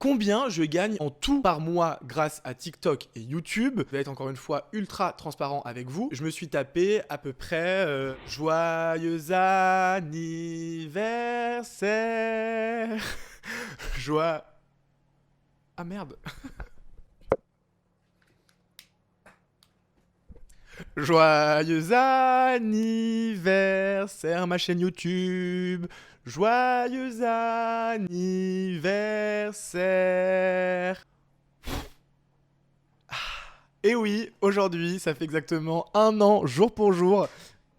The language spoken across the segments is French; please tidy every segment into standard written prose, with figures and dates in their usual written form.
Combien je gagne en tout par mois grâce à TikTok et YouTube. Je vais être encore une fois ultra transparent avec vous. Je me suis tapé à peu près joyeux anniversaire. Joie. Ah merde. Joyeux anniversaire, ma chaîne YouTube. Joyeux anniversaire. Et oui, aujourd'hui, ça fait exactement un an, jour pour jour.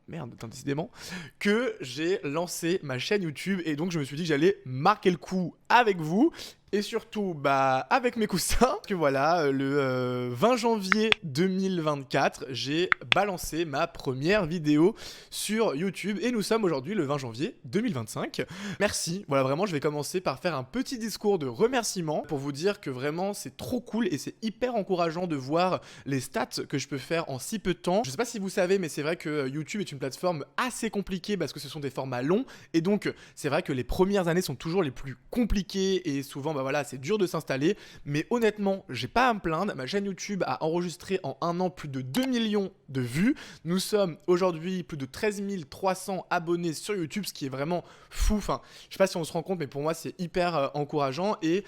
Merde, attends, décidément, que j'ai lancé ma chaîne YouTube et donc je me suis dit que j'allais marquer le coup avec vous et surtout avec mes coussins. Que voilà, le 20 janvier 2024, j'ai balancé ma première vidéo sur YouTube et nous sommes aujourd'hui le 20 janvier 2025. Merci, voilà vraiment je vais commencer par faire un petit discours de remerciement pour vous dire que vraiment c'est trop cool et c'est hyper encourageant de voir les stats que je peux faire en si peu de temps. Je sais pas si vous savez mais c'est vrai que YouTube est une plateforme assez compliquée parce que ce sont des formats longs et donc c'est vrai que les premières années sont toujours les plus compliquées et souvent voilà c'est dur de s'installer mais honnêtement j'ai pas à me plaindre. Ma chaîne YouTube a enregistré en un an plus de 2 millions de vues. Nous sommes aujourd'hui plus de 13 300 abonnés sur YouTube, ce qui est vraiment fou. Enfin je sais pas si on se rend compte mais pour moi c'est hyper encourageant et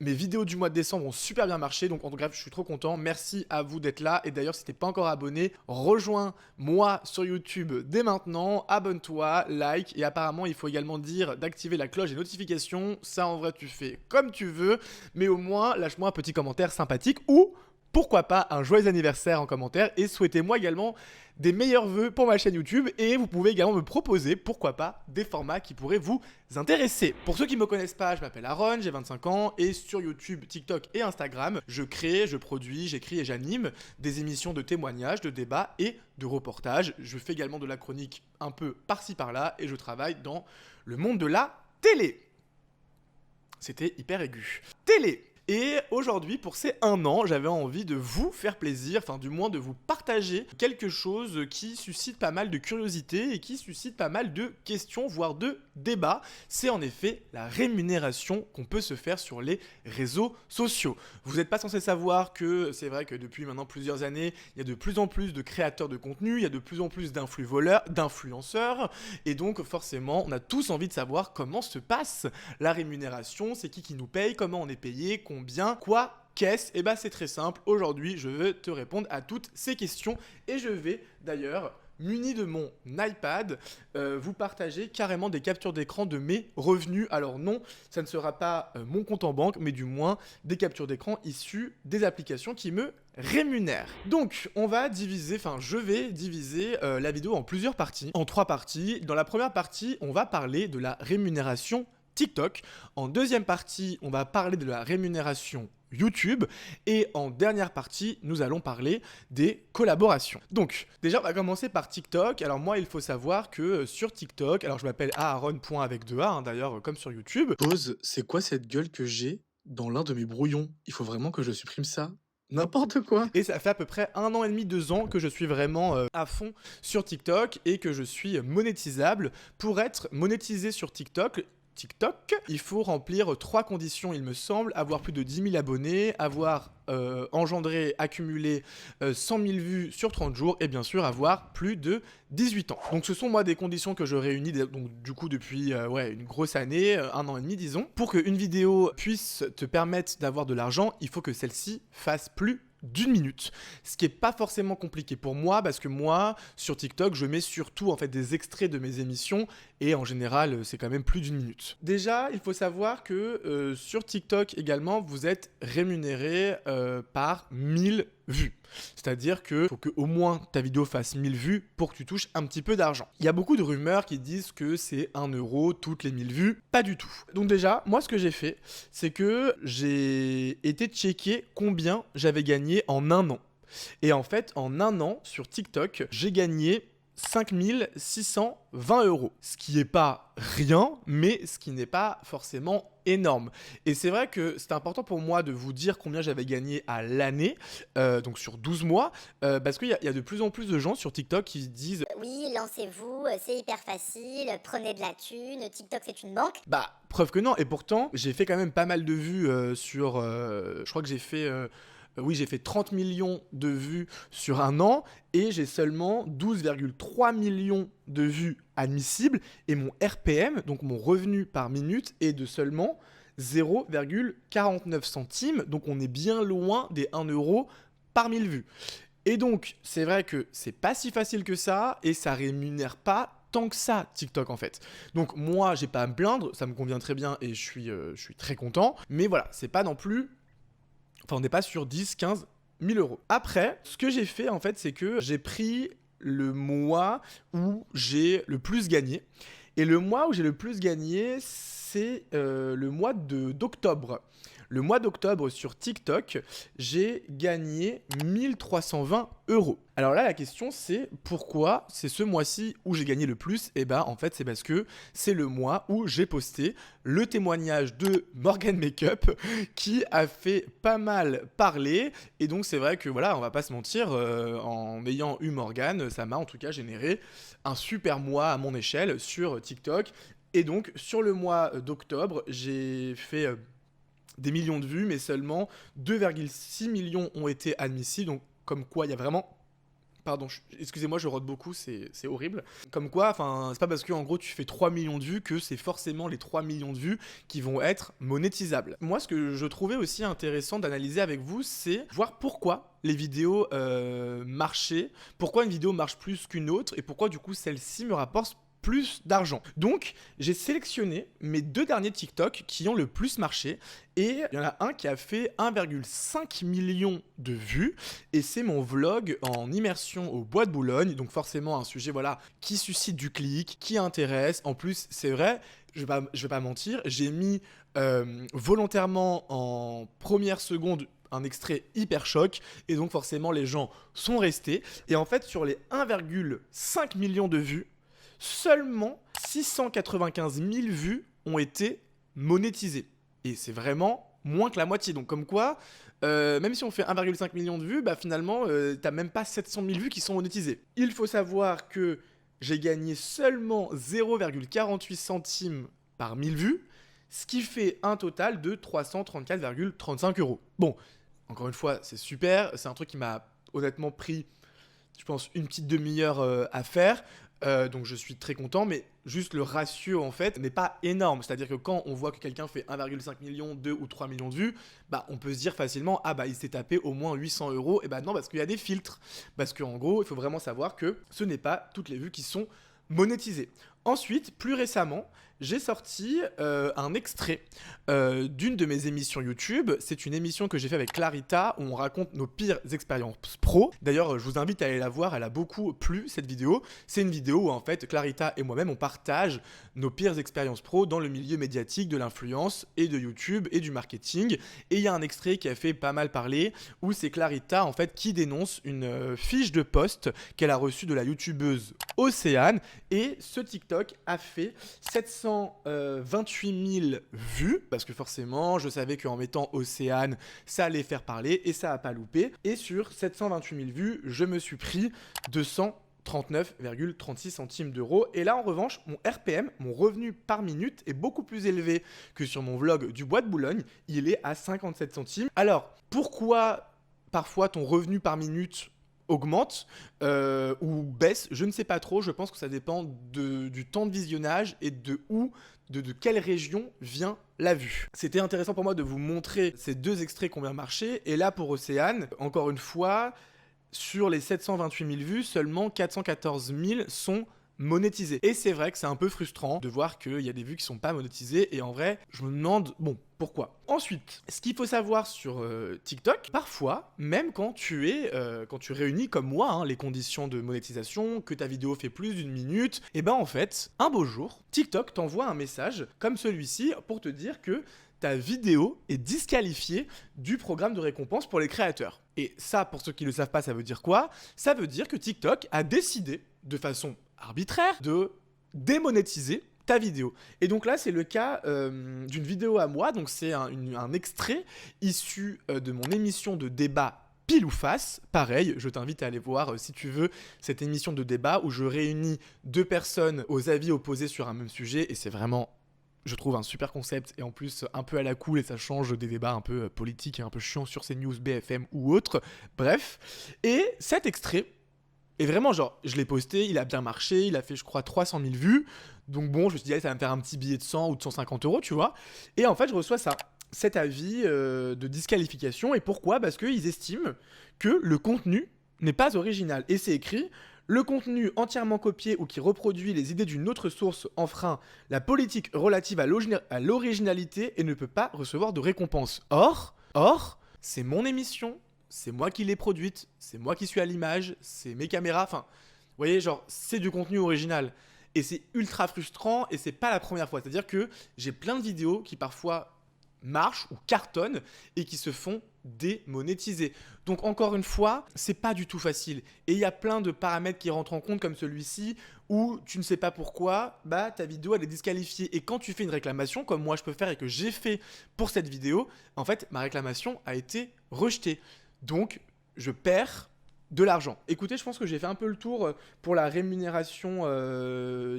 mes vidéos du mois de décembre ont super bien marché, donc en tout cas, je suis trop content. Merci à vous d'être là. Et d'ailleurs, si t'es pas encore abonné, rejoins-moi sur YouTube dès maintenant. Abonne-toi, like. Et apparemment, il faut également dire d'activer la cloche des notifications. Ça, en vrai, tu fais comme tu veux. Mais au moins, lâche-moi un petit commentaire sympathique ou pourquoi pas un joyeux anniversaire en commentaire. Et souhaitez-moi également des meilleurs vœux pour ma chaîne YouTube et vous pouvez également me proposer, pourquoi pas, des formats qui pourraient vous intéresser. Pour ceux qui ne me connaissent pas, je m'appelle Aaron, j'ai 25 ans et sur YouTube, TikTok et Instagram, je crée, je produis, j'écris et j'anime des émissions de témoignages, de débats et de reportages. Je fais également de la chronique un peu par-ci par-là et je travaille dans le monde de la télé. C'était hyper aigu. Télé. Et aujourd'hui, pour ces un an, j'avais envie de vous faire plaisir, enfin du moins de vous partager quelque chose qui suscite pas mal de curiosité et qui suscite pas mal de questions, voire de débats. C'est en effet la rémunération qu'on peut se faire sur les réseaux sociaux. Vous n'êtes pas censé savoir que c'est vrai que depuis maintenant plusieurs années, il y a de plus en plus de créateurs de contenu, il y a de plus en plus d'influenceurs, et donc forcément, on a tous envie de savoir comment se passe la rémunération, c'est qui nous paye, comment on est payé, combien, quoi, qu'est-ce. Et c'est très simple, aujourd'hui je vais te répondre à toutes ces questions et je vais d'ailleurs, muni de mon iPad, vous partager carrément des captures d'écran de mes revenus. Alors non, ça ne sera pas mon compte en banque, mais du moins des captures d'écran issues des applications qui me rémunèrent. Donc je vais diviser la vidéo en plusieurs parties, en 3 parties. Dans la première partie, on va parler de la rémunération TikTok. En deuxième partie, on va parler de la rémunération YouTube. Et en dernière partie, nous allons parler des collaborations. Donc, déjà, on va commencer par TikTok. Alors moi, il faut savoir que sur TikTok, alors je m'appelle Aaron.avec2a, d'ailleurs, comme sur YouTube. Pause, c'est quoi cette gueule que j'ai dans l'un de mes brouillons? Il faut vraiment que je supprime ça. N'importe quoi. Et ça fait à peu près 1 an et demi, 2 ans que je suis vraiment à fond sur TikTok et que je suis monétisable. Pour être monétisé sur TikTok, il faut remplir 3 conditions, il me semble: avoir plus de 10 000 abonnés, avoir accumulé 100 000 vues sur 30 jours et bien sûr avoir plus de 18 ans. Donc ce sont moi des conditions que je réunis donc, du coup depuis une grosse année, 1 an et demi disons. Pour qu'une vidéo puisse te permettre d'avoir de l'argent, il faut que celle-ci fasse plus d'1 minute, ce qui est pas forcément compliqué pour moi parce que moi sur TikTok je mets surtout en fait des extraits de mes émissions et en général c'est quand même plus d'1 minute. Déjà il faut savoir que sur TikTok également vous êtes rémunéré par 1000 vues. C'est-à-dire que faut que au moins ta vidéo fasse 1000 vues pour que tu touches un petit peu d'argent. Il y a beaucoup de rumeurs qui disent que c'est 1 euro toutes les 1000 vues. Pas du tout. Donc déjà, moi ce que j'ai fait, c'est que j'ai été checker combien j'avais gagné en un an. Et en fait, en un an, sur TikTok, j'ai gagné 5 620 euros. Ce qui n'est pas rien, mais ce qui n'est pas forcément énorme. Et c'est vrai que c'était important pour moi de vous dire combien j'avais gagné à l'année, donc sur 12 mois, parce qu'il y a de plus en plus de gens sur TikTok qui se disent Oui, lancez-vous, c'est hyper facile, prenez de la thune, TikTok c'est une banque. bah, preuve que non. Et pourtant, j'ai fait quand même pas mal de vues sur. Je crois que j'ai fait. Oui, j'ai fait 30 millions de vues sur un an et j'ai seulement 12,3 millions de vues admissibles. Et mon RPM, donc mon revenu par minute, est de seulement 0,49 centimes. Donc on est bien loin des 1 euro par 1000 vues. Et donc, c'est vrai que c'est pas si facile que ça et ça rémunère pas tant que ça TikTok en fait. Donc moi, j'ai pas à me plaindre, ça me convient très bien et je suis très content. Mais voilà, c'est pas non plus... Enfin, on n'est pas sur 10, 15 000 euros. Après, ce que j'ai fait en fait, c'est que j'ai pris le mois où j'ai le plus gagné. Et le mois où j'ai le plus gagné, c'est le mois d'octobre. Le mois d'octobre sur TikTok, j'ai gagné 1320 euros. Alors là, la question c'est pourquoi c'est ce mois-ci où j'ai gagné le plus. Et bah en fait c'est parce que c'est le mois où j'ai posté le témoignage de Morgan Makeup qui a fait pas mal parler. Et donc c'est vrai que voilà, on va pas se mentir, en ayant eu Morgan, ça m'a en tout cas généré un super mois à mon échelle sur TikTok. Et donc sur le mois d'octobre, j'ai fait... des millions de vues, mais seulement 2,6 millions ont été admissibles. Donc, comme quoi, il y a vraiment... Pardon, excusez-moi, je rôde beaucoup, c'est horrible. Comme quoi, enfin, c'est pas parce que en gros tu fais 3 millions de vues que c'est forcément les 3 millions de vues qui vont être monétisables. Moi, ce que je trouvais aussi intéressant d'analyser avec vous, c'est voir pourquoi les vidéos marchaient, pourquoi une vidéo marche plus qu'une autre, et pourquoi du coup celle-ci me rapporte plus d'argent. Donc, j'ai sélectionné mes 2 derniers TikTok qui ont le plus marché et il y en a un qui a fait 1,5 million de vues et c'est mon vlog en immersion au Bois de Boulogne. Donc forcément un sujet voilà qui suscite du clic, qui intéresse. En plus, c'est vrai, je vais pas mentir, j'ai mis volontairement en première seconde un extrait hyper choc et donc forcément les gens sont restés et en fait sur les 1,5 million de vues, seulement 695 000 vues ont été monétisées. Et c'est vraiment moins que la moitié. Donc comme quoi, même si on fait 1,5 million de vues, bah finalement, t'as même pas 700 000 vues qui sont monétisées. Il faut savoir que j'ai gagné seulement 0,48 centimes par 1000 vues, ce qui fait un total de 334,35 euros. Bon, encore une fois, c'est super. C'est un truc qui m'a honnêtement pris, je pense, une petite demi-heure à faire. Donc je suis très content, mais juste le ratio en fait n'est pas énorme. C'est-à-dire que quand on voit que quelqu'un fait 1,5 million, 2 ou 3 millions de vues, bah on peut se dire facilement ah bah il s'est tapé au moins 800 euros. Et bah non, parce qu'il y a des filtres. Parce qu'en gros, il faut vraiment savoir que ce n'est pas toutes les vues qui sont monétisées. Ensuite, plus récemment, j'ai sorti un extrait d'une de mes émissions YouTube. C'est une émission que j'ai fait avec Clarita où on raconte nos pires expériences pro. D'ailleurs, je vous invite à aller la voir, elle a beaucoup plu cette vidéo. C'est une vidéo où en fait Clarita et moi-même on partage nos pires expériences pro dans le milieu médiatique de l'influence et de YouTube et du marketing. Et il y a un extrait qui a fait pas mal parler où c'est Clarita en fait qui dénonce une fiche de poste qu'elle a reçue de la youtubeuse Océane et ce TikTok a fait 728 000 vues, parce que forcément, je savais qu'en mettant Océane, ça allait faire parler, et ça a pas loupé. Et sur 728 000 vues, je me suis pris 239,36 centimes d'euros. Et là, en revanche, mon RPM, mon revenu par minute, est beaucoup plus élevé que sur mon vlog du Bois de Boulogne. Il est à 57 centimes. Alors, pourquoi parfois ton revenu par minute augmente ou baisse, je ne sais pas trop. Je pense que ça dépend du temps de visionnage et de quelle région vient la vue. C'était intéressant pour moi de vous montrer ces 2 extraits qui ont bien marché. Et là, pour Océane, encore une fois, sur les 728 000 vues, seulement 414 000 sont monétisées. Et c'est vrai que c'est un peu frustrant de voir qu'il y a des vues qui sont pas monétisées. Et en vrai, je me demande, bon, pourquoi ? Ensuite, ce qu'il faut savoir sur TikTok, parfois, même quand tu réunis comme moi hein, les conditions de monétisation, que ta vidéo fait plus d'1 minute, et ben en fait, un beau jour, TikTok t'envoie un message comme celui-ci pour te dire que ta vidéo est disqualifiée du programme de récompense pour les créateurs. Et ça, pour ceux qui ne le savent pas, ça veut dire quoi ? Ça veut dire que TikTok a décidé de façon arbitraire de démonétiser ta vidéo. Et donc là, c'est le cas d'une vidéo à moi. Donc c'est un extrait issu de mon émission de débat Pile ou Face. Pareil, je t'invite à aller voir si tu veux cette émission de débat où je réunis deux personnes aux avis opposés sur un même sujet. Et c'est vraiment, je trouve, un super concept et en plus un peu à la cool et ça change des débats un peu politiques et un peu chiants sur CNews, BFM ou autres. Bref. Et cet extrait, et vraiment, genre, je l'ai posté, il a bien marché, il a fait, je crois, 300 000 vues. Donc bon, je me suis dit, allez, ça va me faire un petit billet de 100 ou de 150 euros, tu vois. Et en fait, je reçois ça, cet avis de disqualification. Et pourquoi ? Parce qu'ils estiment que le contenu n'est pas original. Et c'est écrit, le contenu entièrement copié ou qui reproduit les idées d'une autre source enfreint la politique relative à l'originalité et ne peut pas recevoir de récompense. Or, c'est mon émission. C'est moi qui l'ai produite, c'est moi qui suis à l'image, c'est mes caméras, enfin, vous voyez, genre, c'est du contenu original. Et c'est ultra frustrant et c'est pas la première fois. C'est-à-dire que j'ai plein de vidéos qui parfois marchent ou cartonnent et qui se font démonétiser. Donc encore une fois, c'est pas du tout facile. Et il y a plein de paramètres qui rentrent en compte comme celui-ci où tu ne sais pas pourquoi, bah ta vidéo elle est disqualifiée. Et quand tu fais une réclamation, comme moi je peux faire et que j'ai fait pour cette vidéo, en fait ma réclamation a été rejetée. Donc, je perds de l'argent. Écoutez, je pense que j'ai fait un peu le tour pour la rémunération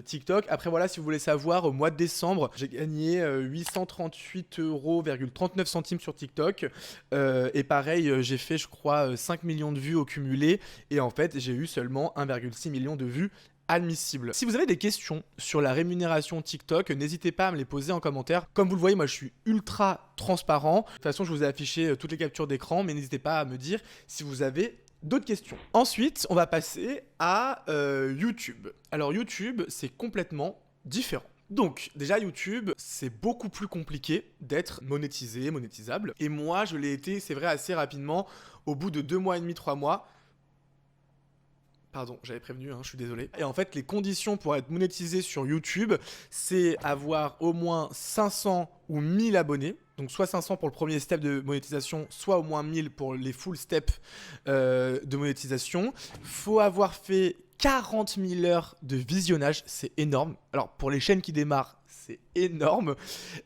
TikTok. Après, voilà, si vous voulez savoir, au mois de décembre, j'ai gagné 838,39 € sur TikTok. Et pareil, j'ai fait, je crois, 5 millions de vues au cumulé. Et en fait, j'ai eu seulement 1,6 million de vues admissible. Si vous avez des questions sur la rémunération TikTok, n'hésitez pas à me les poser en commentaire. Comme vous le voyez, moi je suis ultra transparent. De toute façon, je vous ai affiché toutes les captures d'écran, mais n'hésitez pas à me dire si vous avez d'autres questions. Ensuite, on va passer à YouTube. Alors YouTube, c'est complètement différent. Donc, déjà YouTube, c'est beaucoup plus compliqué d'être monétisable. Et moi, je l'ai été, c'est vrai, assez rapidement, au bout de 2 mois et demi, 3 mois. Pardon, j'avais prévenu, je suis désolé. Et en fait, les conditions pour être monétisé sur YouTube, c'est avoir au moins 500 ou 1000 abonnés. Donc soit 500 pour le premier step de monétisation, soit au moins 1000 pour les full steps de monétisation. Faut avoir fait 40 000 heures de visionnage, c'est énorme. Alors pour les chaînes qui démarrent, c'est énorme.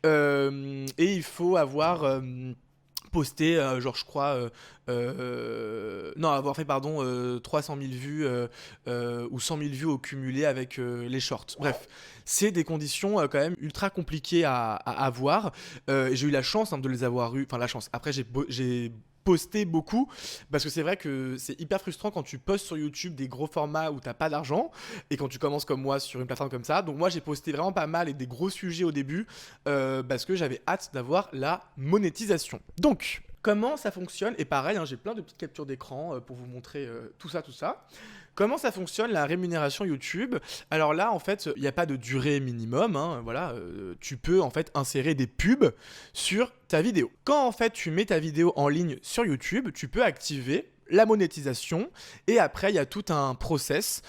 Et il faut avoir... posté, genre je crois, avoir fait 300 000 vues ou 100 000 vues au cumulé avec les shorts. Bref, c'est des conditions quand même ultra compliquées à avoir. J'ai eu la chance de les avoir eues, enfin la chance. Après j'ai posté beaucoup parce que c'est vrai que c'est hyper frustrant quand tu postes sur YouTube des gros formats où t'as pas d'argent et quand tu commences comme moi sur une plateforme comme ça. Donc moi j'ai posté vraiment pas mal et des gros sujets au début parce que j'avais hâte d'avoir la monétisation. Donc comment ça fonctionne? Et pareil, j'ai plein de petites captures d'écran pour vous montrer tout ça. Comment ça fonctionne la rémunération YouTube? Alors là, en fait, il n'y a pas de durée minimum. Tu peux en fait insérer des pubs sur ta vidéo. Quand en fait tu mets ta vidéo en ligne sur YouTube, tu peux activer la monétisation et après il y a tout un process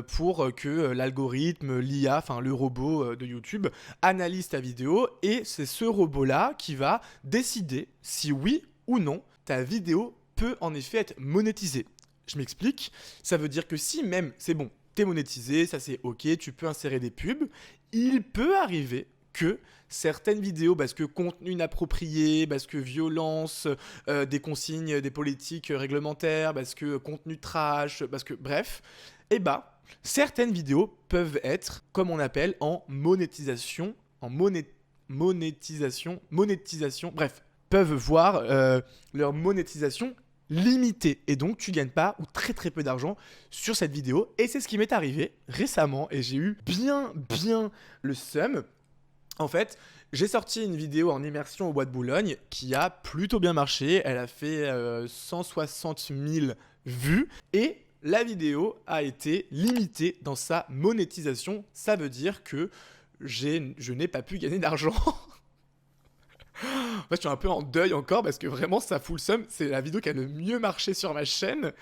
pour que l'algorithme, l'IA, enfin le robot de YouTube analyse ta vidéo et c'est ce robot-là qui va décider si oui ou non ta vidéo peut en effet être monétisée. Je m'explique, ça veut dire que si même c'est bon, t'es monétisé, ça c'est ok, tu peux insérer des pubs, il peut arriver que certaines vidéos, parce que contenu inapproprié, parce que violence, des consignes, des politiques réglementaires, parce que contenu trash, parce que bref, certaines vidéos peuvent être, comme on appelle, en monétisation, bref, peuvent voir leur monétisation limitée et donc tu gagnes pas ou très très peu d'argent sur cette vidéo et c'est ce qui m'est arrivé récemment et j'ai eu bien le seum. En fait, j'ai sorti une vidéo en immersion au Bois de Boulogne qui a plutôt bien marché, elle a fait 160 000 vues et la vidéo a été limitée dans sa monétisation, ça veut dire que je n'ai pas pu gagner d'argent. En fait, je suis un peu en deuil encore parce que vraiment, ça fout le seum. C'est la vidéo qui a le mieux marché sur ma chaîne.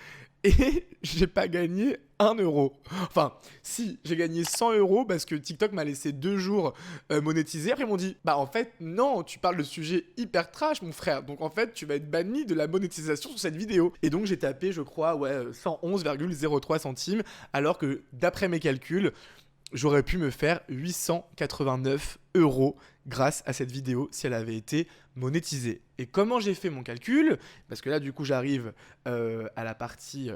et j'ai pas gagné 1 euro. Enfin, si, j'ai gagné 100 euros parce que TikTok m'a laissé 2 jours monétiser. Après, ils m'ont dit, bah en fait, non, tu parles de sujets hyper trash, mon frère. Donc en fait, tu vas être banni de la monétisation sur cette vidéo. Et donc, j'ai tapé, je crois, 111,03 centimes, alors que d'après mes calculs, j'aurais pu me faire 889 euros grâce à cette vidéo si elle avait été monétisée. Et comment j'ai fait mon calcul? Parce que là, du coup, j'arrive à la partie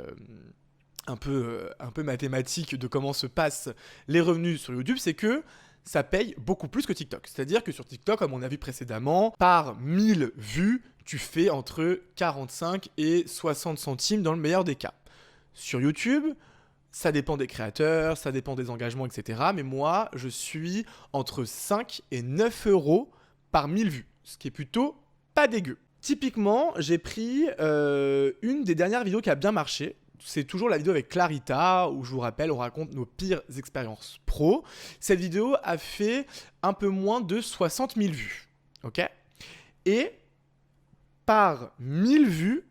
un peu mathématique de comment se passent les revenus sur YouTube, c'est que ça paye beaucoup plus que TikTok. C'est-à-dire que sur TikTok, comme on a vu précédemment, par 1000 vues, tu fais entre 45 et 60 centimes dans le meilleur des cas. Sur YouTube, ça dépend des créateurs, ça dépend des engagements, etc. Mais moi, je suis entre 5 et 9 euros par 1000 vues, ce qui est plutôt pas dégueu. Typiquement, j'ai pris une des dernières vidéos qui a bien marché. C'est toujours la vidéo avec Clarita, où je vous rappelle, on raconte nos pires expériences pro. Cette vidéo a fait un peu moins de 60 000 vues. Ok ? Et par 1000 vues,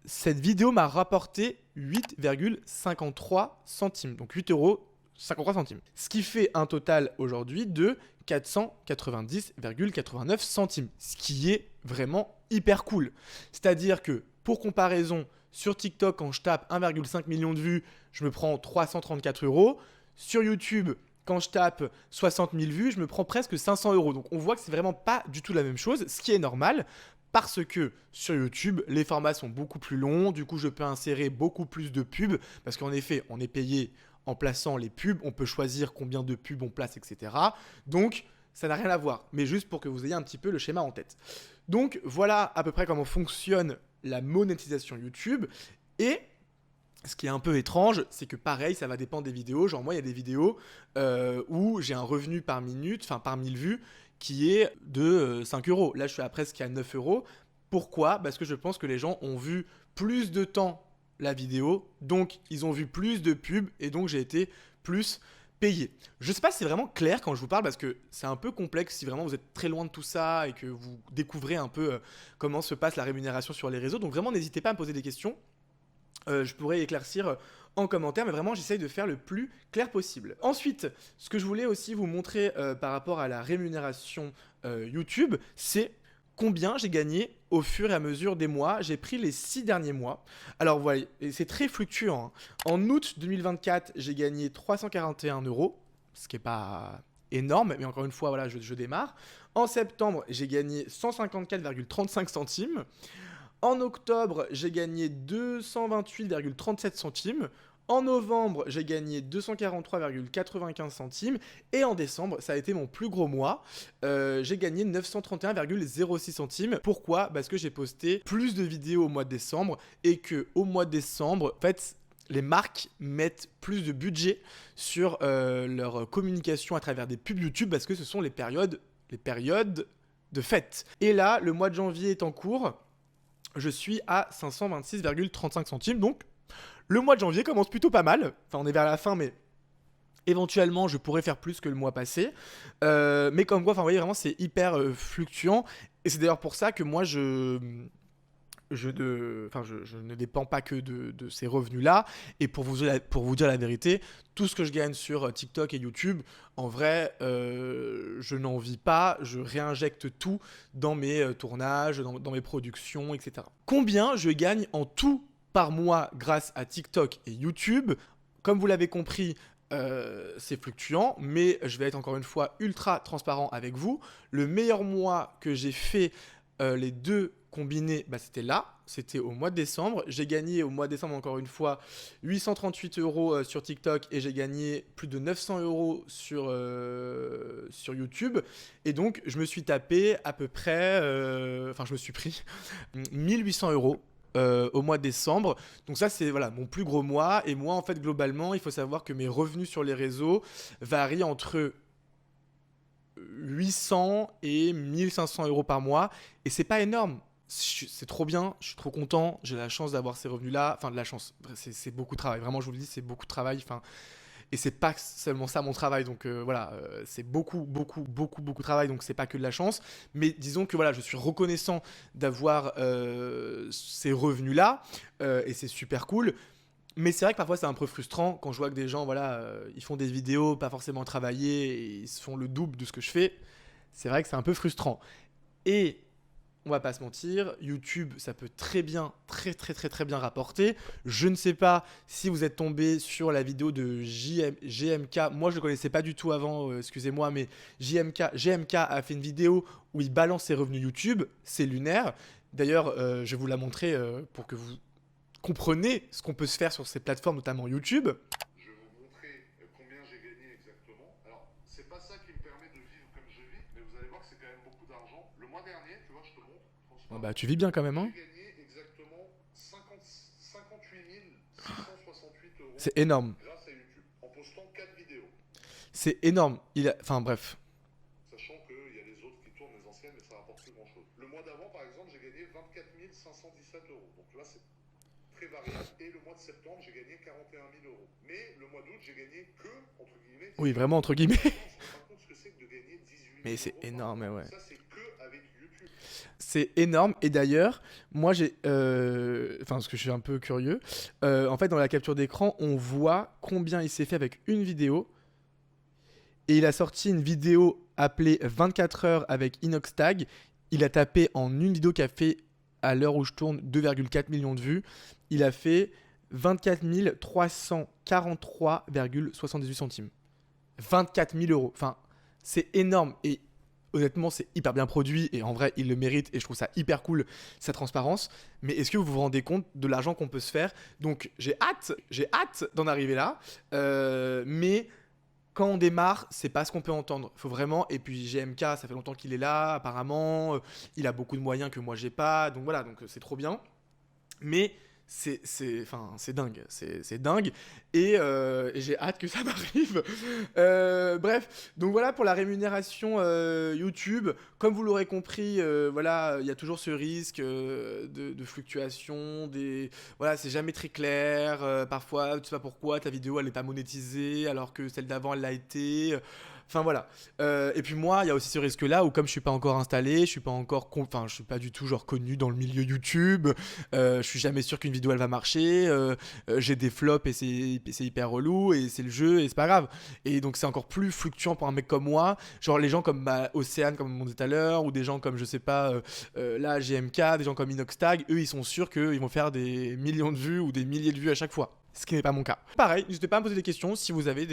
cette vidéo m'a rapporté 8,53 centimes. Donc 8 euros 53 centimes. Ce qui fait un total aujourd'hui de 490,89 centimes. Ce qui est vraiment hyper cool. C'est-à-dire que, pour comparaison, sur TikTok, quand je tape 1,5 million de vues, je me prends 334 euros. Sur YouTube, quand je tape 60 000 vues, je me prends presque 500 euros. Donc on voit que c'est vraiment pas du tout la même chose, ce qui est normal. Parce que sur YouTube, les formats sont beaucoup plus longs, du coup je peux insérer beaucoup plus de pubs, parce qu'en effet, on est payé en plaçant les pubs, on peut choisir combien de pubs on place, etc. Donc ça n'a rien à voir, mais juste pour que vous ayez un petit peu le schéma en tête. Donc voilà à peu près comment fonctionne la monétisation YouTube. Et ce qui est un peu étrange, c'est que pareil, ça va dépendre des vidéos. Genre moi, il y a des vidéos où j'ai un revenu par minute, enfin par 1000 vues, qui est de 5 euros. Là, je suis à presque à 9 euros. Pourquoi ? Parce que je pense que les gens ont vu plus de temps la vidéo, donc ils ont vu plus de pubs, et donc j'ai été plus payé. Je sais pas si c'est vraiment clair quand je vous parle, parce que c'est un peu complexe si vraiment vous êtes très loin de tout ça et que vous découvrez un peu comment se passe la rémunération sur les réseaux. Donc vraiment, n'hésitez pas à me poser des questions. Je pourrais éclaircir en commentaire, mais vraiment j'essaye de faire le plus clair possible. Ensuite, ce que je voulais aussi vous montrer par rapport à la rémunération YouTube, c'est combien j'ai gagné au fur et à mesure des mois. J'ai pris les 6 derniers mois. Alors voilà, et c'est très fluctuant, hein. En août 2024, j'ai gagné 341 euros, ce qui n'est pas énorme, mais encore une fois, voilà, je démarre. En septembre, j'ai gagné 154,35 centimes. En octobre, j'ai gagné 228,37 centimes. En novembre, j'ai gagné 243,95 centimes. Et en décembre, ça a été mon plus gros mois. J'ai gagné 931,06 centimes. Pourquoi ? Parce que j'ai posté plus de vidéos au mois de décembre. Et qu'au mois de décembre, en fait, les marques mettent plus de budget sur leur communication à travers des pubs YouTube. Parce que ce sont les périodes de fête. Et là, le mois de janvier est en cours. Je suis à 526,35 centimes. Donc, le mois de janvier commence plutôt pas mal. Enfin, on est vers la fin, mais éventuellement, je pourrais faire plus que le mois passé. Mais comme quoi, enfin, vous voyez, vraiment, c'est hyper fluctuant. Et c'est d'ailleurs pour ça que moi, je ne dépends pas que de ces revenus-là. Et pour vous dire la vérité, tout ce que je gagne sur TikTok et YouTube, en vrai, je n'en vis pas. Je réinjecte tout dans mes tournages, dans mes productions, etc. Combien je gagne en tout par mois grâce à TikTok et YouTube ? Comme vous l'avez compris, c'est fluctuant, mais je vais être encore une fois ultra transparent avec vous. Le meilleur mois que j'ai fait, les deux combinés, c'était au mois de décembre. J'ai gagné au mois de décembre encore une fois 838 euros sur TikTok et j'ai gagné plus de 900 euros sur YouTube. Et donc je me suis tapé à peu près, je me suis pris 1800 euros au mois de décembre. Donc ça, c'est voilà, mon plus gros mois. Et moi, en fait, globalement, il faut savoir que mes revenus sur les réseaux varient entre 800 et 1500 euros par mois. Et c'est pas énorme. C'est trop bien, je suis trop content, j'ai la chance d'avoir ces revenus-là. Enfin, de la chance, c'est beaucoup de travail. Vraiment, je vous le dis, c'est beaucoup de travail. Enfin, et c'est pas seulement ça mon travail, donc c'est beaucoup de travail, donc c'est pas que de la chance. Mais disons que voilà, je suis reconnaissant d'avoir ces revenus-là, et c'est super cool. Mais c'est vrai que parfois c'est un peu frustrant quand je vois que des gens, voilà, ils font des vidéos pas forcément travaillées et ils se font le double de ce que je fais. C'est vrai que c'est un peu frustrant. Et on va pas se mentir, YouTube, ça peut très bien, très bien rapporter. Je ne sais pas si vous êtes tombé sur la vidéo de GMK. Moi, je ne le connaissais pas du tout avant, excusez-moi, mais GMK a fait une vidéo où il balance ses revenus YouTube. C'est lunaire. D'ailleurs, je vais vous la montrer pour que vous compreniez ce qu'on peut se faire sur ces plateformes, notamment YouTube. Je vais vous montrer combien j'ai gagné exactement. Alors, c'est pas ça qui me permet de vivre comme je vis, mais vous allez voir que c'est quand même beaucoup d'argent. Le mois dernier, tu vois, je te montre, Oh bah, tu vis bien quand même, hein. j'ai gagné exactement 58 668 euros C'est énorme. grâce à YouTube, en postant 4 vidéos. C'est énorme. Enfin bref. Sachant qu'il y a les autres qui tournent, les anciennes, mais ça rapporte plus grand chose. Le mois d'avant, par exemple, j'ai gagné 24 517 euros. Donc là, c'est très variable. Et le mois de septembre, j'ai gagné 41 000 euros. Mais le mois d'août, j'ai gagné que, entre guillemets, Oui, vraiment, entre guillemets. on se rend pas compte ce que c'est que de gagner 18 000 Mais c'est euros par énorme, mois. ouais. Ça, c'est que avec YouTube. C'est énorme. Et d'ailleurs, moi, enfin, parce que je suis un peu curieux. En fait, dans la capture d'écran, on voit combien il s'est fait avec une vidéo. Et il a sorti une vidéo appelée 24 heures avec Inoxtag. Il a tapé en une vidéo qui a fait, à l'heure où je tourne, 2,4 millions de vues. Il a fait 24 343,78 centimes. 24 000 euros. Enfin, c'est énorme. Et honnêtement, c'est hyper bien produit. Et en vrai, il le mérite. Et je trouve ça hyper cool, sa transparence. Mais est-ce que vous vous rendez compte de l'argent qu'on peut se faire? Donc, j'ai hâte d'en arriver là. Mais quand on démarre, c'est pas ce qu'on peut entendre. Faut vraiment. Et puis GMK, ça fait longtemps qu'il est là. Apparemment, il a beaucoup de moyens que moi j'ai pas. Donc voilà, donc c'est trop bien. Mais c'est dingue, c'est dingue. Et j'ai hâte que ça m'arrive. Bref, donc voilà pour la rémunération YouTube. Comme vous l'aurez compris, voilà, il y a toujours ce risque de fluctuation. Voilà, c'est jamais très clair. Parfois, tu sais pas pourquoi ta vidéo elle est pas monétisée alors que celle d'avant elle l'a été. Enfin voilà. Et puis moi, il y a aussi ce risque-là où comme je suis pas encore installé, je suis pas encore, enfin, je suis pas du tout genre connu dans le milieu YouTube. Je suis jamais sûr qu'une vidéo elle va marcher. J'ai des flops et c'est hyper relou et c'est le jeu et c'est pas grave. Et donc c'est encore plus fluctuant pour un mec comme moi. Genre les gens comme Océane, comme on disait tout à l'heure, ou des gens comme je sais pas, là GMK, des gens comme Inoxtag, eux ils sont sûrs qu'ils vont faire des millions de vues ou des milliers de vues à chaque fois. Ce qui n'est pas mon cas. Pareil, n'hésitez pas à me poser des questions si vous avez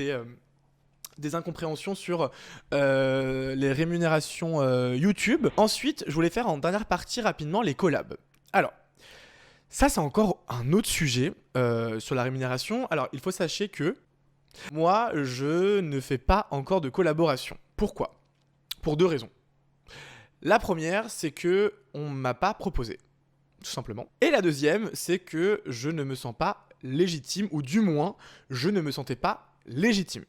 des incompréhensions sur les rémunérations YouTube. Ensuite, je voulais faire en dernière partie rapidement les collabs. Alors, ça c'est encore un autre sujet sur la rémunération. Alors, il faut sachez que moi, je ne fais pas encore de collaboration. Pourquoi? Pour deux raisons. La première, c'est que on m'a pas proposé, tout simplement. Et la deuxième, c'est que je ne me sens pas légitime, ou du moins, je ne me sentais pas légitime.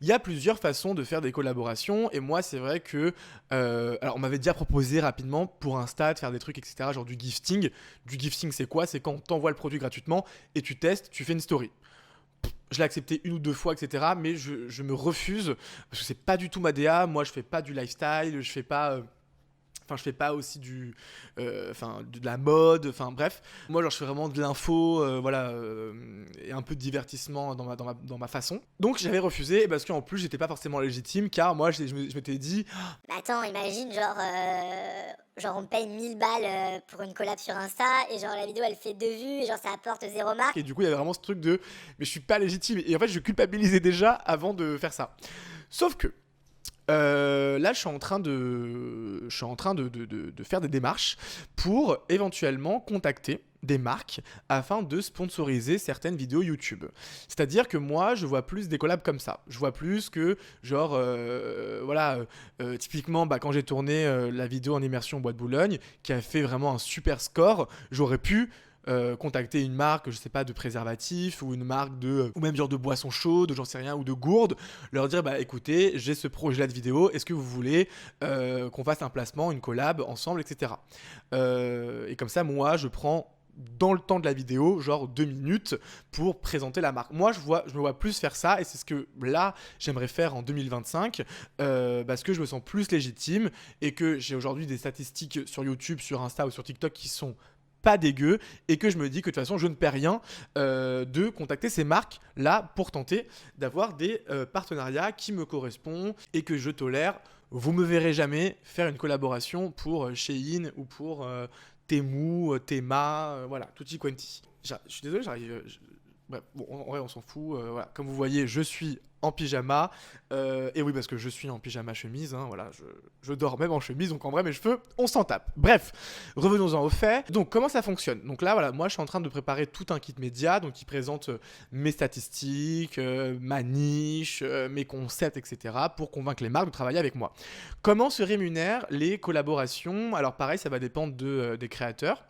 Il y a plusieurs façons de faire des collaborations et moi c'est vrai que alors on m'avait déjà proposé rapidement pour Insta de faire des trucs etc, genre du gifting. Du gifting c'est quoi? C'est quand t'envoies le produit gratuitement et tu testes, tu fais une story. Je l'ai accepté une ou deux fois etc, mais je me refuse parce que c'est pas du tout ma DA. Moi je fais pas du lifestyle, je fais pas je fais pas aussi de la mode, enfin bref. Moi, genre, je fais vraiment de l'info, voilà, et un peu de divertissement dans ma façon. Donc, j'avais refusé parce qu'en plus, j'étais pas forcément légitime car moi, je m'étais dit. Mais attends, imagine, genre on me paye 1000 balles pour une collab sur Insta et genre la vidéo elle fait 2 vues et genre ça apporte 0 marque. Et du coup, il y avait vraiment ce truc de. Mais je suis pas légitime. Et en fait, je culpabilisais déjà avant de faire ça. Sauf que. Là, je suis en train de faire des démarches pour éventuellement contacter des marques afin de sponsoriser certaines vidéos YouTube. C'est-à-dire que moi, je vois plus des collabs comme ça. Je vois plus que, genre, typiquement, quand j'ai tourné la vidéo en immersion au Bois de Boulogne, qui a fait vraiment un super score, j'aurais pu contacter une marque, je sais pas, de préservatifs ou une marque ou même genre de boissons chaudes, j'en sais rien, ou de gourdes, leur dire écoutez, j'ai ce projet-là de vidéo, est-ce que vous voulez qu'on fasse un placement, une collab ensemble, etc. Et comme ça, moi, je prends dans le temps de la vidéo, genre 2 minutes pour présenter la marque. Moi, je me vois plus faire ça et c'est ce que là, j'aimerais faire en 2025 parce que je me sens plus légitime et que j'ai aujourd'hui des statistiques sur YouTube, sur Insta ou sur TikTok qui sont pas dégueu et que je me dis que de toute façon je ne perds rien de contacter ces marques là pour tenter d'avoir des partenariats qui me correspondent et que je tolère. Vous me verrez jamais faire une collaboration pour Shein ou pour Temu, Tema, voilà, tutti quanti. Je suis désolé, bref, bon, en vrai, on s'en fout. Voilà. Comme vous voyez, je suis en pyjama. Et oui, parce que je suis en pyjama chemise. Hein, voilà, je dors même en chemise. Donc en vrai, mes cheveux, on s'en tape. Bref, revenons-en au fait. Donc, comment ça fonctionne? Donc là, voilà, moi, je suis en train de préparer tout un kit média. Donc, qui présente mes statistiques, ma niche, mes concepts, etc. pour convaincre les marques de travailler avec moi. Comment se rémunèrent les collaborations? Alors, pareil, ça va dépendre des créateurs.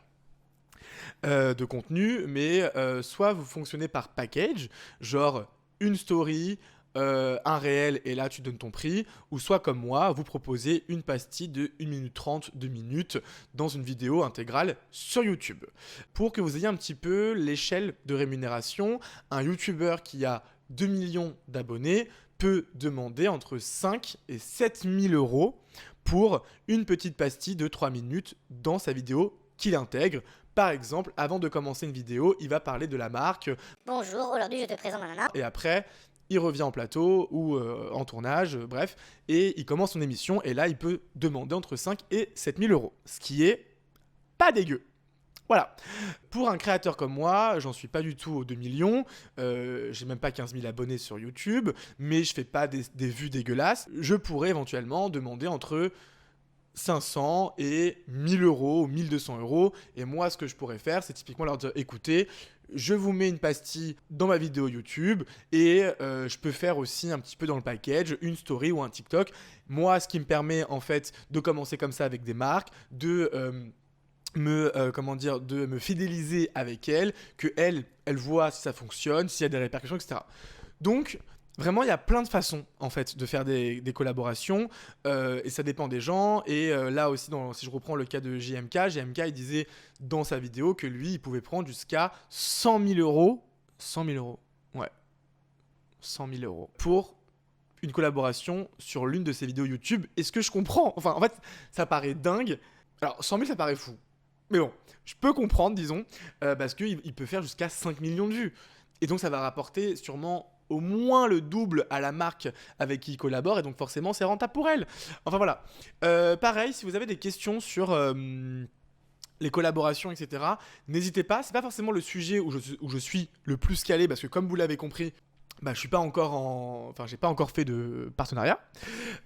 De contenu, mais soit vous fonctionnez par package, genre une story, un réel et là tu donnes ton prix, ou soit comme moi, vous proposez une pastille de 1 minute 30, 2 minutes dans une vidéo intégrale sur YouTube. Pour que vous ayez un petit peu l'échelle de rémunération, un YouTuber qui a 2 millions d'abonnés peut demander entre 5 et 7 000 euros pour une petite pastille de 3 minutes dans sa vidéo qu'il intègre. Par exemple, avant de commencer une vidéo, il va parler de la marque. Bonjour, aujourd'hui je te présente un. Et après, il revient en plateau ou en tournage, bref, et il commence son émission. Et là, il peut demander entre 5 et 7 000 euros, ce qui est pas dégueu. Voilà. Pour un créateur comme moi, j'en suis pas du tout aux 2 millions. J'ai même pas 15 000 abonnés sur YouTube, mais je fais pas des vues dégueulasses. Je pourrais éventuellement demander entre 500 et 1000 euros ou 1200 euros. Et moi, ce que je pourrais faire, c'est typiquement leur dire écoutez, je vous mets une pastille dans ma vidéo YouTube et je peux faire aussi un petit peu dans le package une story ou un TikTok. Moi, ce qui me permet en fait de commencer comme ça avec des marques, de me fidéliser avec elles, que elles voient si ça fonctionne, s'il y a des répercussions, etc. Donc, vraiment, il y a plein de façons en fait de faire des collaborations et ça dépend des gens. Et là aussi, si je reprends le cas de JMK, il disait dans sa vidéo que lui, il pouvait prendre jusqu'à 100 000 euros. 100 000 euros, ouais. 100 000 euros pour une collaboration sur l'une de ses vidéos YouTube. Et ce que je comprends, enfin en fait, ça paraît dingue. Alors 100 000, ça paraît fou. Mais bon, je peux comprendre, disons, parce qu'il peut faire jusqu'à 5 millions de vues. Et donc ça va rapporter sûrement au moins le double à la marque avec qui il collabore et donc forcément c'est rentable pour elle. Enfin voilà. Pareil, si vous avez des questions sur les collaborations, etc., n'hésitez pas. C'est pas forcément le sujet où je suis le plus calé parce que comme vous l'avez compris, je suis pas encore j'ai pas encore fait de partenariat.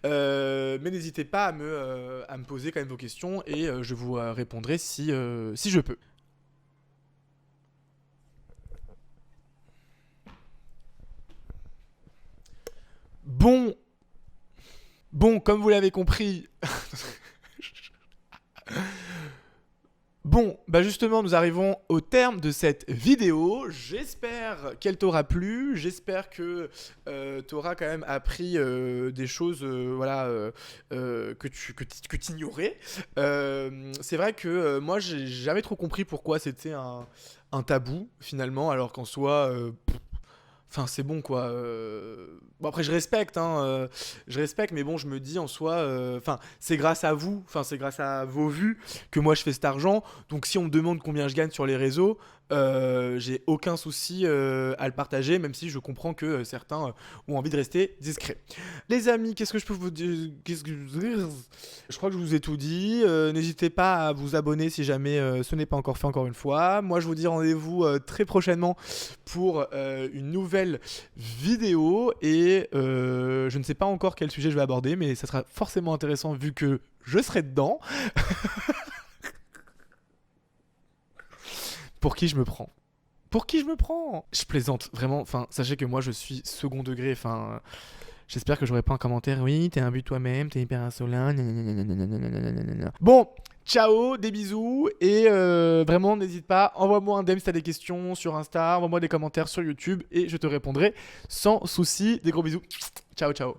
Mais n'hésitez pas à me poser quand même vos questions et je vous répondrai si je peux. Bon, comme vous l'avez compris. Bon, justement, nous arrivons au terme de cette vidéo. J'espère qu'elle t'aura plu. J'espère que t'auras quand même appris des choses que tu ignorais. C'est vrai que moi, j'ai jamais trop compris pourquoi c'était un tabou, finalement, alors qu'en soi... Enfin, c'est bon, quoi. Bon, après, je respecte, mais bon, je me dis en soi, c'est grâce à vous, c'est grâce à vos vues que moi je fais cet argent. Donc, si on me demande combien je gagne sur les réseaux, j'ai aucun souci à le partager, même si je comprends que certains ont envie de rester discrets. Les amis, qu'est-ce que je peux vous dire? Je crois que je vous ai tout dit. N'hésitez pas à vous abonner si jamais ce n'est pas encore fait encore une fois. Moi, je vous dis rendez-vous très prochainement pour une nouvelle vidéo et je ne sais pas encore quel sujet je vais aborder, mais ça sera forcément intéressant vu que je serai dedans. Pour qui je me prends? Je plaisante, vraiment. Sachez que moi, je suis second degré. J'espère que j'aurai pas un commentaire. Oui, t'es un but toi-même, t'es hyper insolent. Bon, ciao, des bisous. Et vraiment, n'hésite pas. Envoie-moi un DM si t'as des questions sur Insta. Envoie-moi des commentaires sur YouTube. Et je te répondrai sans souci. Des gros bisous. Ciao, ciao.